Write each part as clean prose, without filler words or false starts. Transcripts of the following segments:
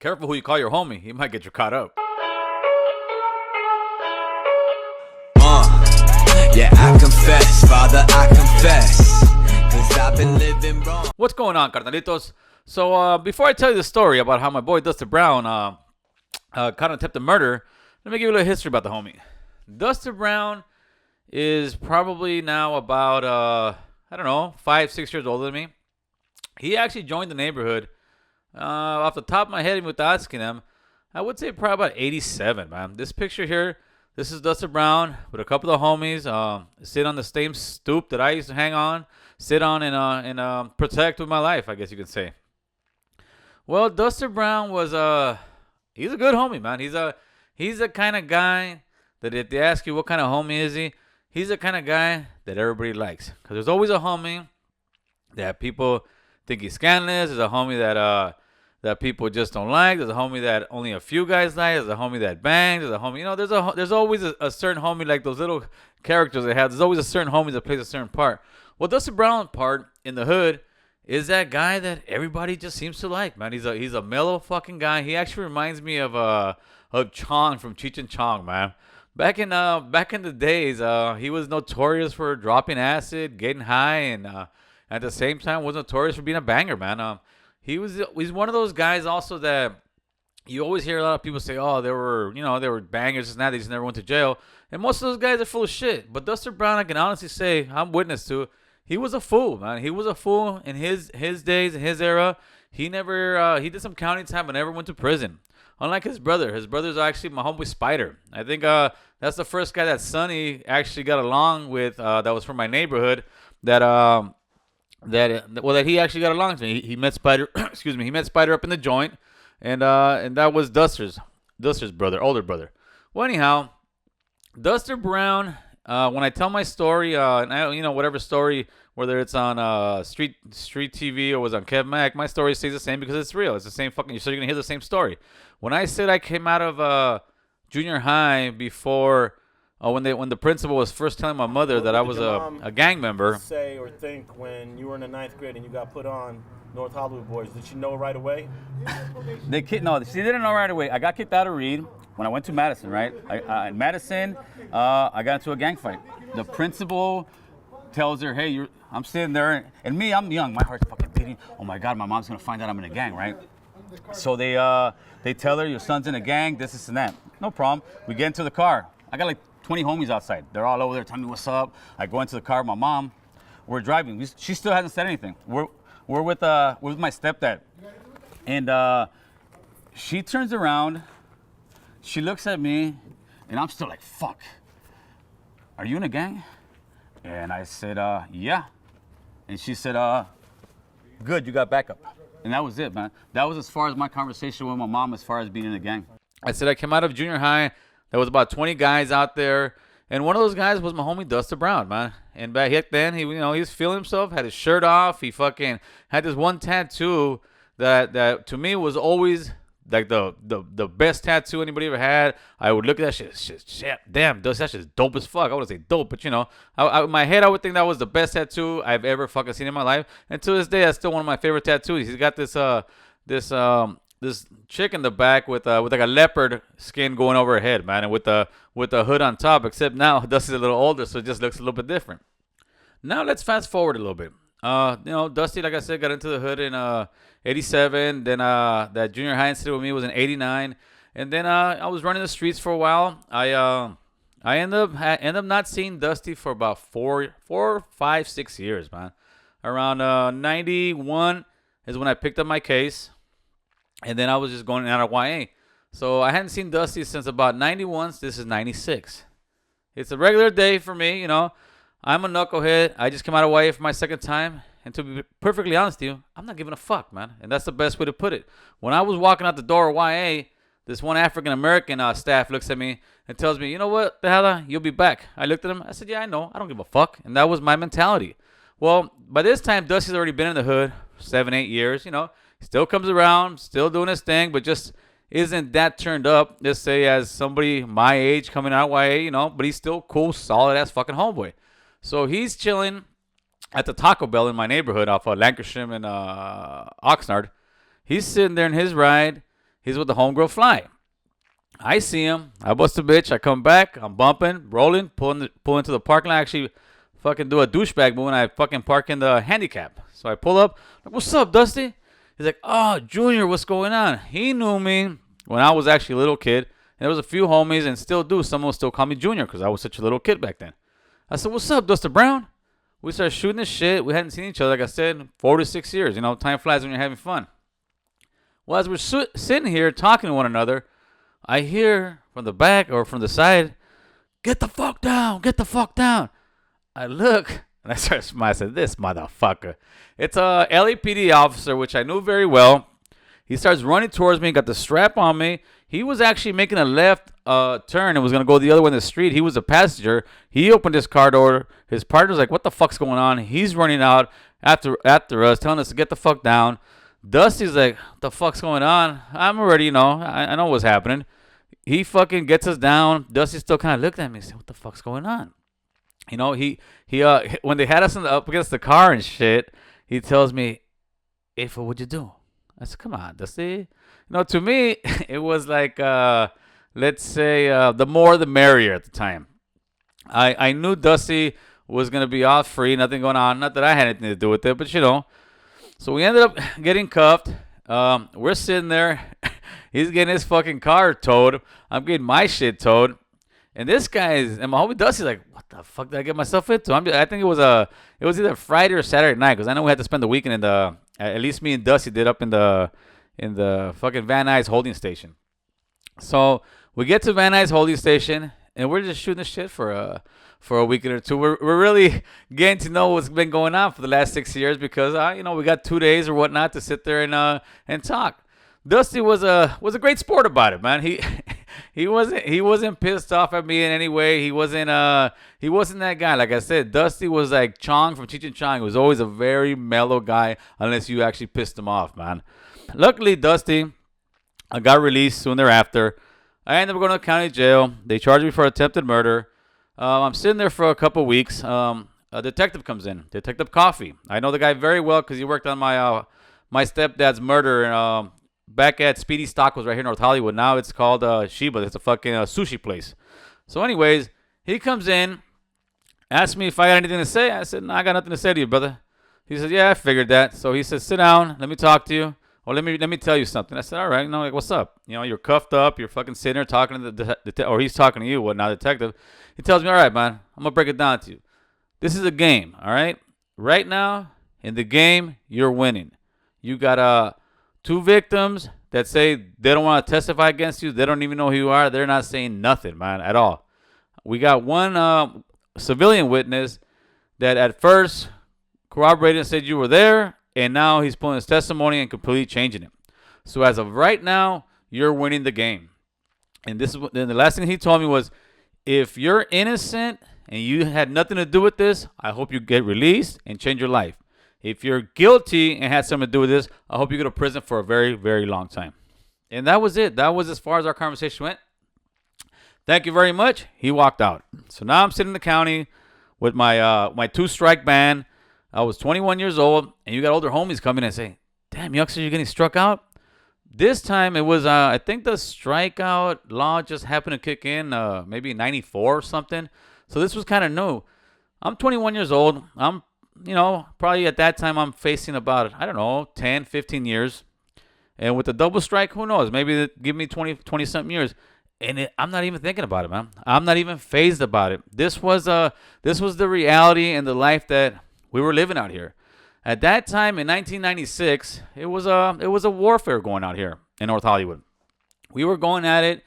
Careful who you call your homie. He might get you caught up. Yeah, I confess, Father, I confess, 'cause I've been living wrong. What's going on, carnalitos? So before I tell you the story about how my boy Dusty Brown kind of attempted murder, let me give you a little history about the homie. Dusty Brown is probably now about, I don't know, 5, 6 years older than me. He actually joined the neighborhood. Off the top of my head, even without asking him, I would say probably about 87, man. This picture here, this is Dusty Brown with a couple of homies. Sit on the same stoop that I used to hang on, sit on and protect with my life, I guess you could say. Well, Dusty Brown was he's a good homie, man. He's the kind of guy that if they ask you what kind of homie is he, he's the kind of guy that everybody likes. Cause there's always a homie that people think he's scandalous. There's a homie that people just don't like. There's a homie that only a few guys like. There's a homie that bangs. There's a homie, there's always a certain homie like those little characters they have. There's always a certain homie that plays a certain part. Well, Dusty Brown part in the hood is that guy that everybody just seems to like, man. He's a mellow fucking guy. He actually reminds me of Chong from Cheech and Chong, man. Back in the days, he was notorious for dropping acid, getting high, and at the same time was notorious for being a banger, man. He's one of those guys also that you always hear a lot of people say, oh, they were bangers and that, they just never went to jail. And most of those guys are full of shit. But Dusty Brown, I can honestly say, I'm witness to, he was a fool, man. He was a fool in his days, in his era. He did some county time but never went to prison. Unlike his brother. His brother's actually my homeboy Spider. I think that's the first guy that Sonny actually got along with that was from my neighborhood that he actually got along to. He met Spider, excuse me, he met Spider up in the joint, and that was Duster's brother, older brother. Well, anyhow, Dusty Brown. When I tell my story, and whatever story, whether it's on street TV or was on Kev Mack, my story stays the same because it's real. It's the same fucking. So you're gonna hear the same story. When I said I came out of junior high before. When the principal was first telling my mother that I was a gang member. Say or think when you were in the 9th grade and you got put on North Hollywood Boys, did she know right away? No, she didn't know right away. I got kicked out of Reed when I went to Madison, right? In Madison, I got into a gang fight. The principal tells her, hey, I'm sitting there, and me, I'm young. My heart's fucking beating. Oh my God, my mom's gonna find out I'm in a gang, right? So they tell her, your son's in a gang, this and that. No problem. We get into the car. I got like 20 homies outside. They're all over there telling me what's up. I go into the car with my mom. We're driving. She still hasn't said anything. We're with my stepdad. And she turns around. She looks at me, and I'm still like, fuck. Are you in a gang? And I said, yeah. And she said, good, you got backup. And that was it, man. That was as far as my conversation with my mom as far as being in a gang. I said I came out of junior high. There was about 20 guys out there, and one of those guys was my homie Dusty Brown, man. And back then, he was feeling himself, had his shirt off. He fucking had this one tattoo that to me was always like the best tattoo anybody ever had. I would look at that shit, damn, Dusty, that shit's dope as fuck. I wouldn't say dope, but in my head, I would think that was the best tattoo I've ever fucking seen in my life. And to this day, that's still one of my favorite tattoos. He's got this chick in the back with like a leopard skin going over her head, man, and with the hood on top. Except now Dusty's a little older, so it just looks a little bit different. Now let's fast forward a little bit. Dusty, like I said, got into the hood in '87. Then that junior high incident with me was in '89, and then I was running the streets for a while. I ended up not seeing Dusty for about 4, 5, 6 years, man. Around '91 is when I picked up my case. And then I was just going out of YA. So I hadn't seen Dusty since about 91. So this is 96. It's a regular day for me, I'm a knucklehead. I just came out of YA for my second time. And to be perfectly honest with you, I'm not giving a fuck, man. And that's the best way to put it. When I was walking out the door of YA, this one African-American staff looks at me and tells me, you know what, the hell, you'll be back. I looked at him. I said, yeah, I know. I don't give a fuck. And that was my mentality. Well, by this time, Dusty's already been in the hood 7, 8 years, Still comes around, still doing his thing, but just isn't that turned up, let's say, as somebody my age coming out YA, but he's still cool, solid-ass fucking homeboy. So he's chilling at the Taco Bell in my neighborhood off of Lancashire and Oxnard. He's sitting there in his ride. He's with the homegirl Fly. I see him. I bust a bitch. I come back. I'm bumping, rolling, pull into the parking lot. I actually fucking do a douchebag move and I fucking park in the handicap. So I pull up. Like, what's up, Dusty? He's like, oh, Junior, what's going on? He knew me when I was actually a little kid. And there was a few homies and still do. Someone will still call me Junior because I was such a little kid back then. I said, what's up, Dusty Brown? We started shooting this shit. We hadn't seen each other, like I said, 4 to 6 years. You know, time flies when you're having fun. Well, as we're sitting here talking to one another, I hear from the back or from the side, get the fuck down, get the fuck down. I look and I start smiling. I said, this motherfucker. It's a LAPD officer, which I knew very well. He starts running towards me, got the strap on me. He was actually making a left turn and was going to go the other way in the street. He was a passenger. He opened his car door. His partner's like, what the fuck's going on? He's running out after us, telling us to get the fuck down. Dusty's like, what the fuck's going on? I'm already, I know what's happening. He fucking gets us down. Dusty still kind of looked at me and said, what the fuck's going on? He when they had us up against the car and shit, he tells me, hey, what'd you do? I said, come on, Dusty. To me, it was like, let's say, the more the merrier at the time. I knew Dusty was going to be off free, nothing going on. Not that I had anything to do with it, but So we ended up getting cuffed. We're sitting there. He's getting his fucking car towed. I'm getting my shit towed. And this guy and my homie Dusty's like, what the fuck did I get myself into? I think it was either Friday or Saturday night because I know we had to spend the weekend at least me and Dusty did up in the fucking Van Nuys holding station. So we get to Van Nuys holding station and we're just shooting the shit for a weekend or two. We're really getting to know what's been going on for the last 6 years because we got 2 days or whatnot to sit there and talk. Dusty was a great sport about it, man. He wasn't pissed off at me in any way. He wasn't that guy. Like I said, Dusty was like Chong from Cheech and Chong. He was always a very mellow guy unless you actually pissed him off, man. Luckily, Dusty, I got released soon thereafter. I ended up going to county jail. They charged me for attempted murder. I'm sitting there for a couple weeks. A detective comes in, Detective Coffee. I know the guy very well because he worked on my stepdad's murder back at Speedy Stock was right here in North Hollywood. Now it's called Sheba. It's a fucking sushi place. So anyways, he comes in, asked me if I got anything to say. I said, no, I got nothing to say to you, brother. He said, yeah, I figured that. So he said, sit down. Let me talk to you. Or let me tell you something. I said, all right. Like, what's up? You're cuffed up. You're fucking sitting there talking to the or he's talking to you, detective. He tells me, all right, man, I'm going to break it down to you. This is a game, all right? Right now, in the game, you're winning. You got 2 victims that say they don't want to testify against you. They don't even know who you are. They're not saying nothing, man, at all. We got one civilian witness that at first corroborated and said you were there, and now he's pulling his testimony and completely changing it. So as of right now, you're winning the game. And then the last thing he told me was, if you're innocent and you had nothing to do with this, I hope you get released and change your life. If you're guilty and had something to do with this, I hope you go to prison for a very, very long time. And that was it. That was as far as our conversation went. Thank you very much. He walked out. So now I'm sitting in the county with my 2-strike ban. I was 21 years old, and you got older homies coming and saying, damn, youngster, you're getting struck out? This time it was, I think the strikeout law just happened to kick in maybe in 94 or something. So this was kind of new. I'm 21 years old. I'm, probably at that time I'm facing about, 10, 15 years. And with the double strike, who knows? Maybe give me 20-something years. And I'm not even thinking about it, man. I'm not even fazed about it. This was the reality and the life that we were living out here. At that time in 1996, it was a warfare going out here in North Hollywood. We were going at it.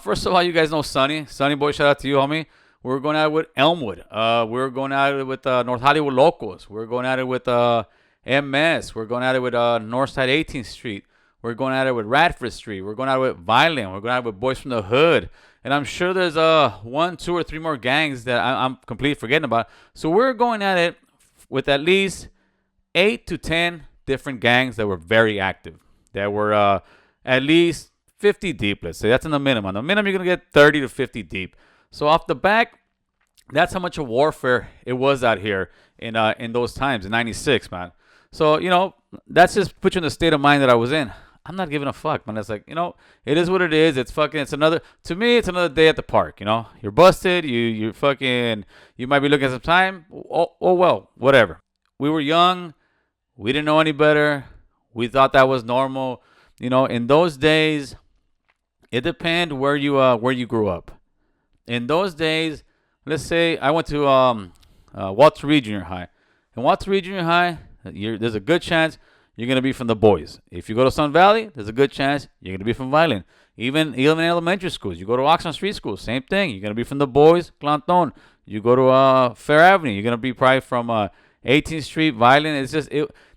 First of all, you guys know Sonny. Sonny boy, shout out to you, homie. We were going at it with Elmwood. We were going at it with North Hollywood Locals. We were going at it with MS. We were going at it with Northside 18th Street. We're going at it with Radford Street. We're going at it with Violent. We're going at it with Boys from the Hood. And I'm sure there's 1, 2, or 3 more gangs that I'm completely forgetting about. So we're going at it with at least 8 to 10 different gangs that were very active. That were at least 50 deep, let's say. That's in the minimum. The minimum, you're going to get 30 to 50 deep. So off the back, that's how much of warfare it was out here in those times, in 96, man. So, that's just put you in the state of mind that I was in. I'm not giving a fuck, man. It's like, it is what it is. It's another, to me, it's another day at the park, You're busted. You might be looking at some time. Oh, well, whatever. We were young. We didn't know any better. We thought that was normal. In those days, it depends where you grew up. In those days, let's say I went to Walter Reed Junior High. In Walter Reed Junior High, there's a good chance you're going to be from the boys. If you go to Sun Valley, there's a good chance you're going to be from Violin. Even in elementary schools, you go to Oxnard Street School, same thing. You're going to be from the boys, Clanton. You go to Fair Avenue, you're going to be probably from 18th Street, Violin. It's just,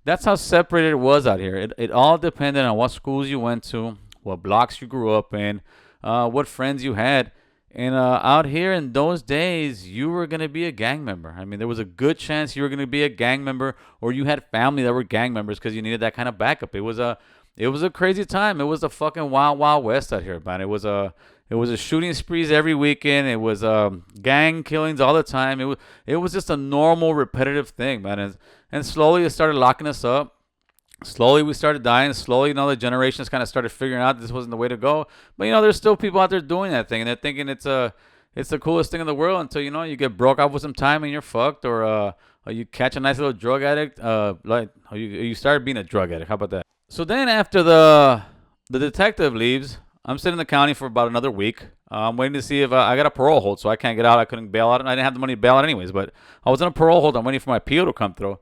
that's how separated it was out here. It all depended on what schools you went to, what blocks you grew up in, what friends you had. And out here in those days, you were going to be a gang member. I mean, there was a good chance you were going to be a gang member, or you had family that were gang members because you needed that kind of backup. It was a crazy time. It was the fucking wild, wild west out here, man. It was a shooting sprees every weekend. It was gang killings all the time. It was just a normal, repetitive thing, man. And slowly it started locking us up. Slowly we started dying. Slowly, the generations kind of started figuring out this wasn't the way to go. But there's still people out there doing that thing, and they're thinking it's the coolest thing in the world until you get broke off with some time and you're fucked, or you catch a nice little drug addict, or you start being a drug addict. How about that? So then after the detective leaves, I'm sitting in the county for about another week. I'm waiting to see if I got a parole hold, so I can't get out. I couldn't bail out, and I didn't have the money to bail out anyways. But I was on a parole hold. I'm waiting for my PO to come through.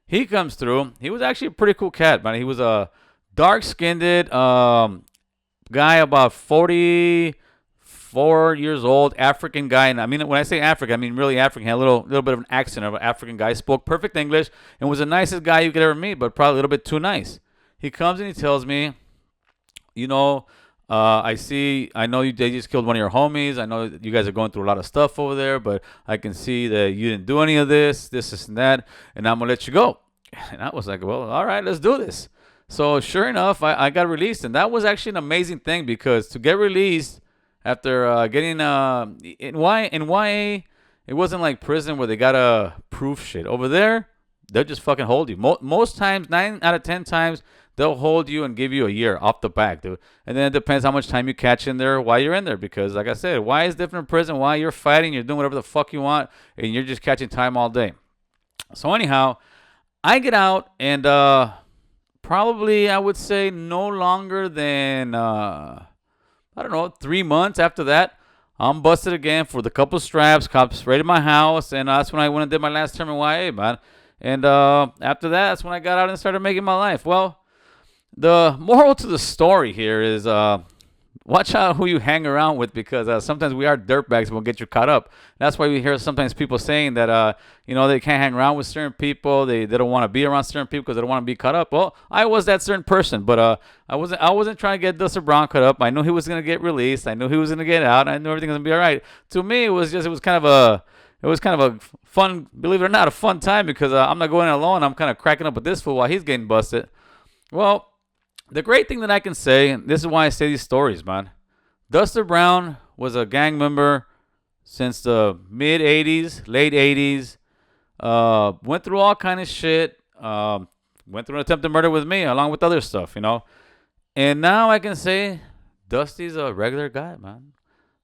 He comes through. He was actually a pretty cool cat, man. He was a dark-skinned guy, about 44 years old, African guy. And I mean, when I say African, I mean really African. He had a little bit of an accent of an African guy. Spoke perfect English and was the nicest guy you could ever meet, but probably a little bit too nice. He comes and he tells me, I know they just killed one of your homies. I know you guys are going through a lot of stuff over there, but I can see that you didn't do any of this, and that, and I'm going to let you go. And I was like, well, all right, let's do this. So sure enough, I got released, and that was actually an amazing thing, because to get released after getting in YA, it wasn't like prison where they got to prove shit. Over there, they'll just fucking hold you. Most times, 9 out of 10 times, they'll hold you and give you a year off the back, dude. And then it depends how much time you catch in there while you're in there. Because, like I said, why is different in prison? Why you're fighting, you're doing whatever the fuck you want, and you're just catching time all day. So anyhow, I get out, and probably I would say no longer than 3 months after that, I'm busted again for the couple straps. Cops raided my house, and that's when I went and did my last term in YA, man. And after that, that's when I got out and started making my life. Well, the moral to the story here is watch out who you hang around with, because sometimes we are dirtbags and we'll get you caught up. That's why we hear sometimes people saying that they can't hang around with certain people. They don't want to be around certain people because they don't want to be caught up. Well, I was that certain person, but I wasn't trying to get Dustin Brown caught up. I knew he was going to get released. I knew he was going to get out. I knew everything was going to be all right. To me, it was kind of a fun, believe it or not, a fun time, because I'm not going in alone. I'm kind of cracking up with this fool while he's getting busted. Well, the great thing that I can say, and this is why I say these stories, man. Dustin Brown was a gang member since the mid-'80s, late 80s. Went through all kind of shit. Went through an attempted murder with me, along with other stuff, And now I can say Dusty's a regular guy, man.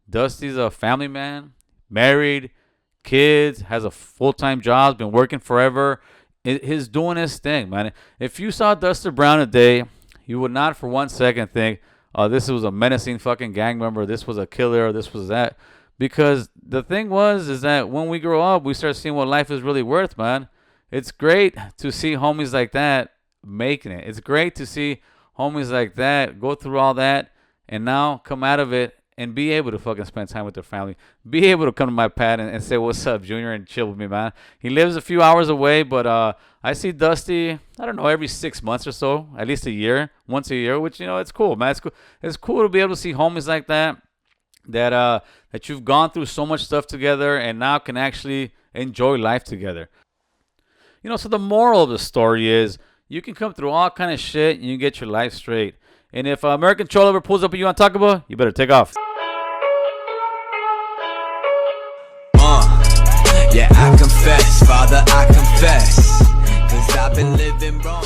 Dusty's a family man, married, kids, has a full-time job, been working forever. He's doing his thing, man. If you saw Dustin Brown today, you would not for 1 second think, this was a menacing fucking gang member, this was a killer, this was that. Because the thing is that when we grow up, we start seeing what life is really worth, man. It's great to see homies like that making it. It's great to see homies like that go through all that and now come out of it and be able to fucking spend time with their family. Be able to come to my pad and say, what's up, Junior, and chill with me, man. He lives a few hours away, but I see Dusty, I don't know, every 6 months or so, at least a year, once a year, which, it's cool, man. It's cool to be able to see homies like that you've gone through so much stuff together and now can actually enjoy life together. So the moral of the story is you can come through all kind of shit and you get your life straight. And if American Cholo ever pulls up at you on Taco Bell, you better take off. Yeah, I confess, Father, I confess, 'cause I've been living wrong.